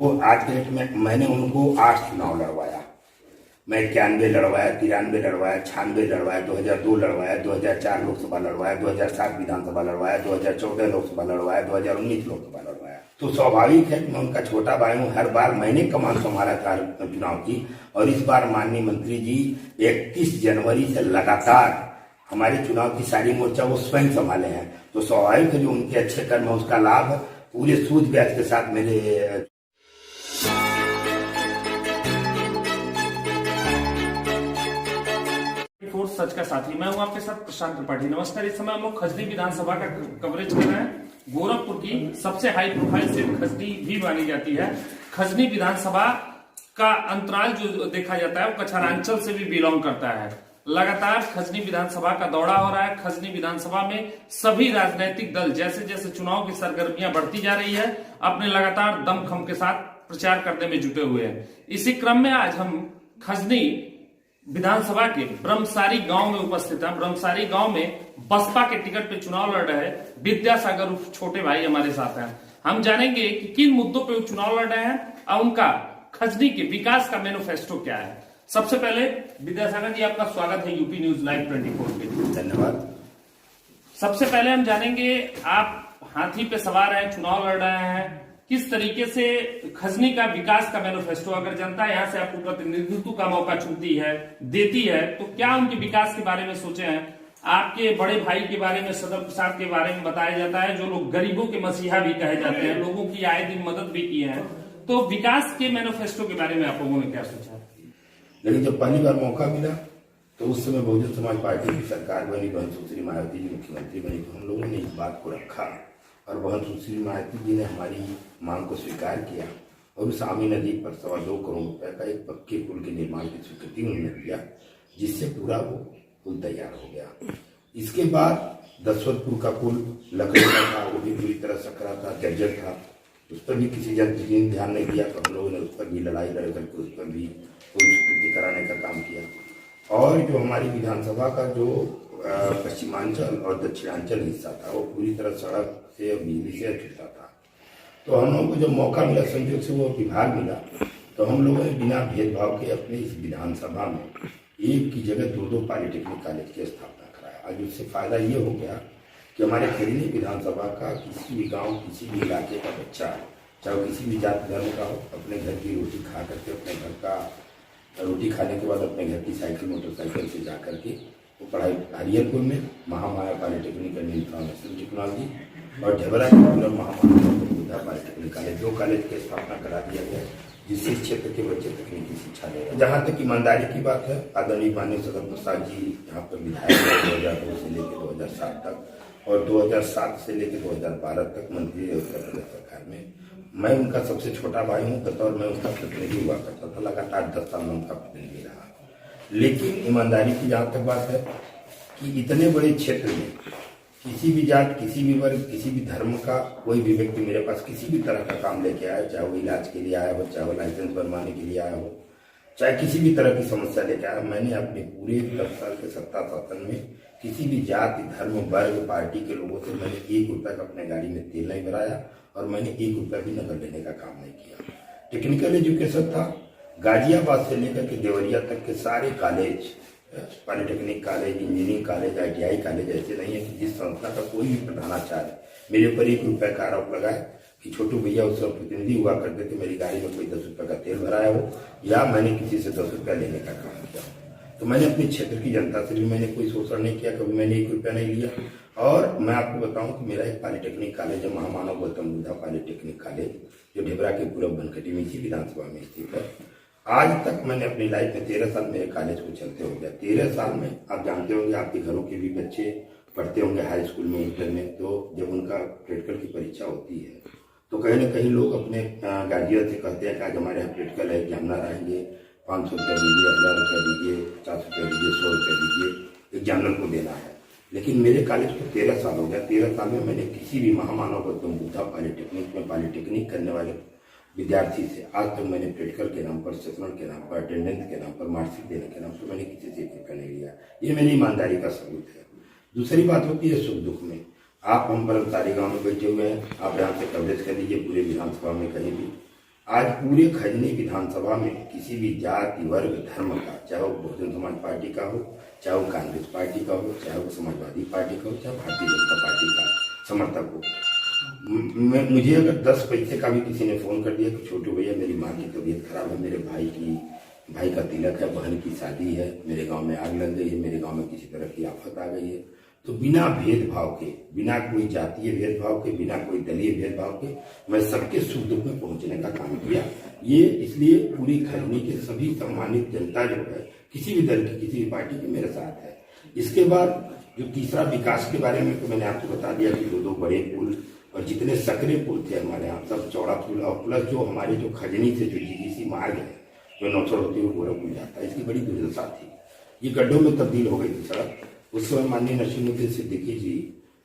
वो आज के डेट में मैंने उनको 8 चुनाव लड़वाया। मैं 91 लड़वाया, 93 लड़वाया, 96 लड़वाया, 2002 लड़वाया, 2004 लोकसभा लड़वाया, 2007 विधानसभा लड़वाया, 2014 लोकसभा लड़वाया, 2019 लोकसभा लड़वाया। तो स्वाभाविक है कि मैं उनका छोटा भाई हूँ। हर बार मैंने कमान संभाला था चुनाव की, और इस बार माननीय मंत्री जी 31 जनवरी से लगातार हमारे चुनाव की सारी मोर्चा वो स्वयं संभाले हैं। तो स्वाभाविक है जो उनके अच्छे कर्म है उसका लाभ पूरे सूझ ब्याज के साथ मेरे सच का साथी मैं हूं आपके साथ प्रशांत त्रिपाठी। नमस्कार। इस समय हम लोग खजनी विधानसभा का कवरेज कर रहे हैं। गोरखपुर की सबसे हाई प्रोफाइल सीट खजनी भी मानी जाती है। खजनी विधानसभा का अंतराल जो देखा जाता है वो कछारांचल से भी बिलोंग करता है। लगातार खजनी विधानसभा का दौरा हो रहा है। खजनी विधानसभा में सभी राजनीतिक दल जैसे जैसे चुनाव की सरगर्मियां बढ़ती जा रही है अपने लगातार दमखम के साथ प्रचार करने में जुटे हुए हैं। इसी क्रम में आज हम खजनी विधानसभा के ब्रह्मसारी गांव में उपस्थित है। ब्रह्मसारी गांव में बसपा के टिकट पे चुनाव लड़ रहे विद्यासागर उर्फ छोटे भाई हमारे साथ हैं। हम जानेंगे कि किन मुद्दों पे वो चुनाव लड़ रहे हैं और उनका खजनी के विकास का मैनिफेस्टो क्या है। सबसे पहले विद्यासागर जी आपका स्वागत है यूपी न्यूज लाइव 24 पे। धन्यवाद। सबसे पहले हम जानेंगे आप हाथी पे सवार हैं, चुनाव लड़ रहे हैं, किस तरीके से खजनी का विकास का मैनिफेस्टो, अगर जनता यहाँ से आपको प्रतिनिधित्व का मौका चुनती है देती है तो क्या उनके विकास के बारे में सोचे हैं। आपके बड़े भाई के बारे में सदर प्रसाद के बारे में बताया जाता है जो लोग गरीबों के मसीहा भी कहे जाते हैं, लोगों की आए दिन मदद भी की है। तो विकास के मैनिफेस्टो के बारे में आप लोगों ने क्या सोचा। लेकिन जब पहली बार मौका मिला तो उस समय बहुजन समाज पार्टी की सरकार बनी, बहन सुश्री मायावती जी मुख्यमंत्री बनी, तो हम लोगों ने इस बात को रखा और बहन सुश्री मायावती जी ने हमारी मांग को स्वीकार किया और उस आमी नदी पर 2.25 करोड़ रुपए का एक पक्के पुल के निर्माण की स्वीकृति उन्होंने दिया, जिससे पूरा वो पुल तैयार हो गया। इसके बाद दशवतपुर का पुल लकड़ी का था, वो भी पूरी तरह सकरा था, जर्जर था, उस पर भी किसी जनप्रतिनिधि ने ध्यान नहीं दिया। तो हम लोगों ने उस पर भी लड़ाई लड़ करके उस पर भी पुल स्वीकृति कराने का काम किया। और जो हमारी विधानसभा का जो पश्चिमांचल और दक्षिणांचल हिस्सा था वो पूरी तरह सड़क से और बिजली से छूटा था। तो हम लोगों को जब मौका मिला, संयोग से वो विभाग मिला, तो हम लोगों ने बिना भेदभाव के अपने इस विधानसभा में एक की जगह 2-2 पॉलिटेक्निक कॉलेज की स्थापना कराया। आज उससे फायदा ये हो गया कि हमारे खजनी विधानसभा का किसी भी गाँव, किसी भी इलाके का बच्चा, चाहे किसी भी जाति धर्म का हो, अपने घर की रोटी खा करके, अपने घर का रोटी खाने के बाद अपने घर की साइकिल मोटरसाइकिल से जा करके वो पढ़ाई हरिहरपुर में Mahamaya polytechnic and information technology और ढेबरा के पूरा महामाया पॉलिटेक्निक कॉलेज, 2 कॉलेज की स्थापना करा दिया गया, जिससे इस क्षेत्र के बच्चे तकनीकी शिक्षा ले रहे हैं। जहाँ तक ईमानदारी की बात है, आदरणीय माननीय सदर प्रसाद जी यहाँ पर विधायक 2002 से लेकर 2007 तक और 2007 से लेकर 2012 तक मंत्री रहे उत्तर प्रदेश सरकार में। मैं उनका सबसे छोटा भाई हूँ, बतौर मैं उसका प्रतिनिधि हुआ करता था। लगातार 10 साल में उनका प्रतिनिधि रहा। लेकिन ईमानदारी की जहाँ तक बात है कि इतने बड़े क्षेत्र में किसी भी जात, किसी भी वर्ग, किसी भी धर्म का कोई भी व्यक्ति मेरे पास किसी भी तरह का काम लेके आया, चाहे वो इलाज के लिए आया हो, चाहे वो लाइसेंस बनवाने के लिए आया हो, चाहे किसी भी तरह की समस्या लेके आया, मैंने अपने पूरे 10 साल के सत्ता शासन में किसी भी जाति, धर्म, वर्ग, पार्टी के लोगों से मैंने 1 रुपये का अपने गाड़ी में तेल नहीं भराया और मैंने 1 रुपया भी नकद लेने का काम नहीं किया। टेक्निकल एजुकेशन था, गाजियाबाद से लेकर के देवरिया तक के सारे college, polytechnic college, engineering college, ITI college ऐसे नहीं है कि जिस संस्था का कोई भी प्रधानाचार्य मेरे ऊपर 1 रुपये का आरोप लगाए कि छोटू भैया उस प्रतिनिधि हुआ करते थे, मेरी गाड़ी में कोई 10 रुपये का तेल भराया हो या मैंने किसी से 10 रुपया लेने का काम किया। तो मैंने अपने क्षेत्र की जनता से भी मैंने कोई शोषण नहीं किया, कभी मैंने 1 रुपया नहीं लिया। और मैं आपको बताऊं कि मेरा एक पॉलिटेक्निक कॉलेज है, महामानव गौतम बुद्धा पॉलिटेक्निक कॉलेज, जो ढेबरा के पूर्व बनकटी में इसी विधानसभा में स्थित है। आज तक मैंने अपनी लाइफ में 13 साल मेरे कॉलेज को चलते हो गया। 13 साल में आप जानते होंगे, आपके घरों के भी बच्चे पढ़ते होंगे हाई स्कूल में, इंटर में, तो जब उनका प्रैक्टिकल की परीक्षा होती है तो कहीं ना कहीं लोग अपने गार्जियन से कहते हैं कि आज हमारे यहाँ प्रैक्टिकल है, एग्जामिनर आएंगे, 500 रुपया दीजिए, 1000 रुपया दीजिए, 400 रुपया दीजिए, 100 रुपया दीजिए, एग्जामिनर को देना है। लेकिन मेरे कॉलेज को 13 साल हो गया। 13 साल में मैंने किसी भी महामानव गौतम बुद्धा पॉलिटेक्निक में पॉलिटेक्निक करने वाले विद्यार्थी से आज तक मैंने प्रैक्टिकल के नाम पर, सेशनल के नाम पर, अटेंडेंस के नाम पर, मार्कशीट देने के नाम पर मैंने किसी से 1 रुपया नहीं लिया। ये मेरी ईमानदारी का सबूत है। दूसरी बात होती है सुख दुख में। आप हम ब्रह्मसारी गांव में बैठे हुए हैं, आप यहाँ से कवरेज कर लीजिए पूरे विधानसभा में कहीं भी, आज पूरे खजनी विधानसभा में किसी भी जाति वर्ग धर्म का, चाहे वो बहुजन समाज पार्टी का हो, चाहे वो कांग्रेस पार्टी का हो, चाहे वो समाजवादी पार्टी का हो, चाहे भारतीय जनता पार्टी का समर्थक हो, मुझे अगर 10 पैसे का भी किसी ने फोन कर दिया कि छोटू भैया मेरी माँ की तबीयत खराब है, मेरे भाई का तिलक है, बहन की शादी है, मेरे गांव में आग लग गई है, मेरे गांव में किसी तरह की आफत आ गई है, तो बिना भेदभाव के, बिना कोई जातीय भेदभाव के, बिना कोई दलीय भेदभाव के मैं सबके सुख दुख में पहुंचने का काम किया। ये इसलिए पूरी खजनी के सभी सम्मानित जनता जो है, किसी भी दल की, किसी भी पार्टी की मेरे साथ है। इसके बाद जो तीसरा विकास के बारे में तो मैंने आपको बता दिया कि 2 बड़े पुल और जितने सकरे पुल थे हमारे यहाँ सब चौड़ा पुल, और प्लस जो हमारे जो खजनी से जो जीडीसी मार्ग है जो नौसर होते हुए गोरखपुर जाता है, इसकी बड़ी दुर्दशा थी। ये गड्ढों में तब्दील हो गई थी सड़क। उस समय माननीय नसीमुद्दीन सिद्दीकी जी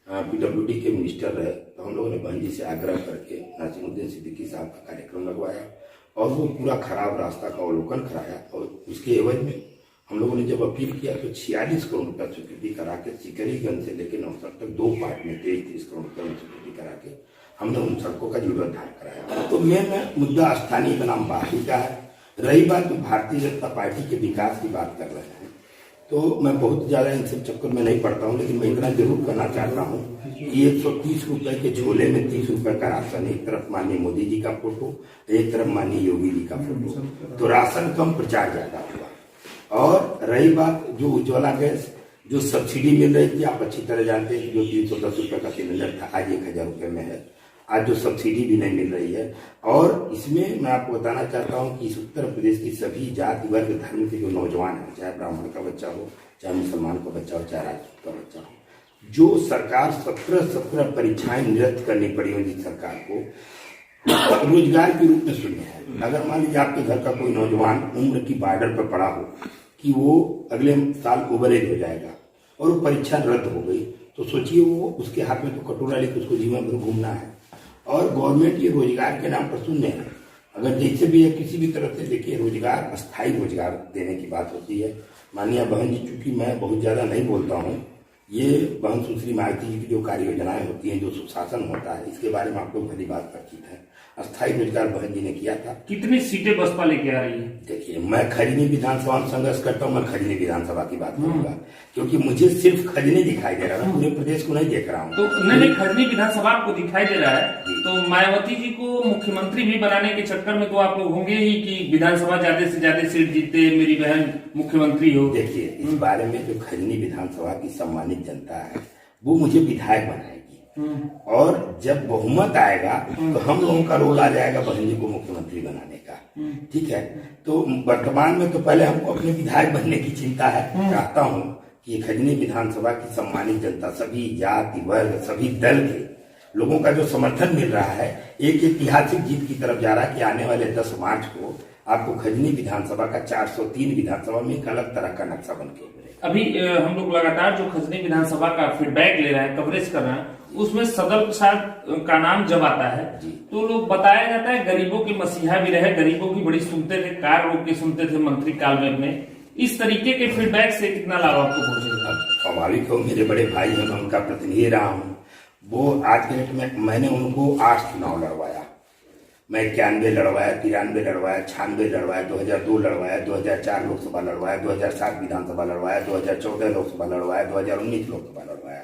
पीडब्ल्यूडी के मिनिस्टर रहे, तो हम लोगों ने बहन जी से आग्रह करके नसीमुद्दीन सिद्दीकी साहब का कार्यक्रम लगवाया और वो पूरा खराब रास्ता का अवलोकन कराया, और उसके एवज में हम लोगों ने जब अपील किया तो 46 करोड़ रुपया स्वीकृति करा के सिकरीगंज से लेकर नौसर तक 2 पार्ट में 30 करोड़ रुपया स्वीकृति करा के हमने उन सड़कों का जीर्णोद्धार कराया। तो मेन मुद्दा स्थानीय बनाम बाहरी का है। रही बात तो भारतीय जनता पार्टी के विकास की बात कर रहे हैं, तो मैं बहुत ज्यादा इन सब चक्कर में नहीं पड़ता हूँ, लेकिन मैं इतना जरूर करना चाहता हूँ कि 130 रुपए के झोले में 30 रुपए का राशन, एक तरफ माननीय मोदी जी का फोटो, एक तरफ माननीय योगी जी का फोटो, तो राशन कम प्रचार ज्यादा हुआ। और रही बात जो उज्ज्वला गैस जो सब्सिडी मिल रही थी, आप अच्छी तरह जानते हैं कि जो 310 रुपए का सिलेंडर था आज 1000 रुपए में है, आज जो सब्सिडी भी नहीं मिल रही है। और इसमें मैं आपको बताना चाहता हूं कि इस उत्तर प्रदेश की सभी जाति वर्ग धर्म के जो नौजवान हैं, चाहे ब्राह्मण का बच्चा हो, चाहे मुसलमान का बच्चा हो, चाहे राजपूत का बच्चा हो, जो सरकार 17 परीक्षाएं निरस्त करनी पड़ी होगी सरकार को, रोजगार के रूप में सुने हैं। अगर मान लीजिए आपके घर का कोई नौजवान उम्र की बॉर्डर पर पड़ा हो कि वो अगले साल ओवरेज हो जाएगा और वो परीक्षा रद्द हो गई, तो सोचिए वो उसके हाथ में तो कटोरा लेकर उसको जीवन भर घूमना है। और गवर्नमेंट ये रोजगार के नाम पर सुनने हैं, अगर जैसे भी है किसी भी तरह से देखिए रोजगार, अस्थायी रोजगार देने की बात होती है। माननीय बहन जी, चूंकि मैं बहुत ज्यादा नहीं बोलता हूँ, ये बहन सुश्री मायावती जी की जो कार्य योजनाएं होती हैं, जो सुशासन होता है, इसके बारे में आपको भली बात परिचित है। अस्थायी रोजगार बहन जी ने किया था। कितनी सीटें बसपा लेके आ रही है? देखिए, मैं खजनी विधानसभा में संघर्ष करता हूँ, मैं खजनी विधानसभा की बात करूंगा, क्योंकि मुझे सिर्फ खजनी दिखाई दे रहा है, पूरे प्रदेश को नहीं देख रहा हूँ। तो नहीं, खजनी विधानसभा आपको दिखाई दे रहा है, तो मायावती जी को मुख्यमंत्री भी बनाने के चक्कर में तो आप लोग होंगे ही कि विधानसभा ज्यादा से ज्यादा सीट जीते, मेरी बहन मुख्यमंत्री हो। देखिए, इस बारे में जो खजनी विधानसभा की सम्मानित जनता है वो मुझे विधायक बनाएगी, और जब बहुमत आएगा तो हम लोगों का रोल आ जाएगा बहन जी को मुख्यमंत्री बनाने का। ठीक है, तो वर्तमान में तो पहले हमको अपने विधायक बनने की चिंता है। चाहता हूँ कि खजनी विधानसभा की सम्मानित जनता, सभी जाति वर्ग, सभी दल के लोगों का जो समर्थन मिल रहा है, एक ऐतिहासिक जीत की तरफ जा रहा है कि आने वाले 10 मार्च को आपको खजनी विधानसभा का 403 विधानसभा में एक अलग तरह का नक्शा बन के उभरेगा। अभी हम लोग लगातार जो खजनी विधानसभा का फीडबैक ले रहे हैं, कवरेज कर रहे हैं, उसमें सदल प्रसाद का नाम जब आता है तो लोग बताया जाता है गरीबों के मसीहा भी रहे, गरीबों की बड़ी सुनते थे, कार रोक के सुनते थे मंत्री काल में अपने। इस तरीके के फीडबैक से कितना लाभ आपको पहुंचेगा? स्वाभाविक हो, मेरे बड़े भाई हैं, मैं उनका प्रतिनिधि रहा हूँ। वो आज के डेट में मैंने उनको 8 चुनाव लड़वाया, मैं 91 लड़वाया, 93 लड़वाया, 96 लड़वाया, 2002 लड़वाया, 2004 लोकसभा लड़वाया, 2007 विधानसभा लड़वाया, 2014 लोकसभा लड़वाया, 2019 लोकसभा लड़वाया।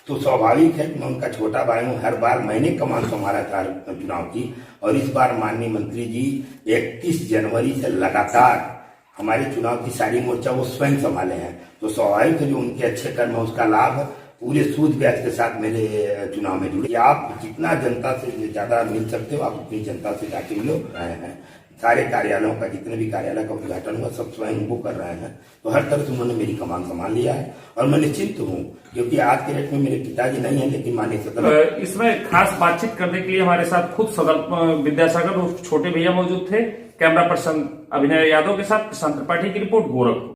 तो स्वाभाविक है कि मैं उनका छोटा भाई हूँ। हर बार मैंने कमान संभाला था चुनाव की, और इस बार माननीय मंत्री जी 31 जनवरी से लगातार हमारे चुनाव की सारी मोर्चा वो स्वयं संभाले हैं। तो स्वाभाविक है जो उनके अच्छे कर्म है उसका लाभ पूरे सूद ब्याज के साथ मेरे चुनाव में जुड़े। आप जितना जनता से ज्यादा मिल सकते हो आप अपनी जनता से जाके मिलो रहे हैं। सारे कार्यालयों का, जितने भी कार्यालय का उद्घाटन हुआ, सब स्वयं वो कर रहे हैं। तो हर तरह से उन्होंने मेरी कमान संभाल लिया है, और मैं निश्चिंत हूँ क्योंकि आज के डेट में मेरे पिताजी नहीं है, लेकिन माननीय सदन इसमें खास बातचीत करने के लिए हमारे साथ खुद सदन विद्यासागर छोटे भैया मौजूद थे। कैमरा पर्सन अभिनय यादव के साथ प्रशांत त्रिपाठी की रिपोर्ट, गोरखपुर।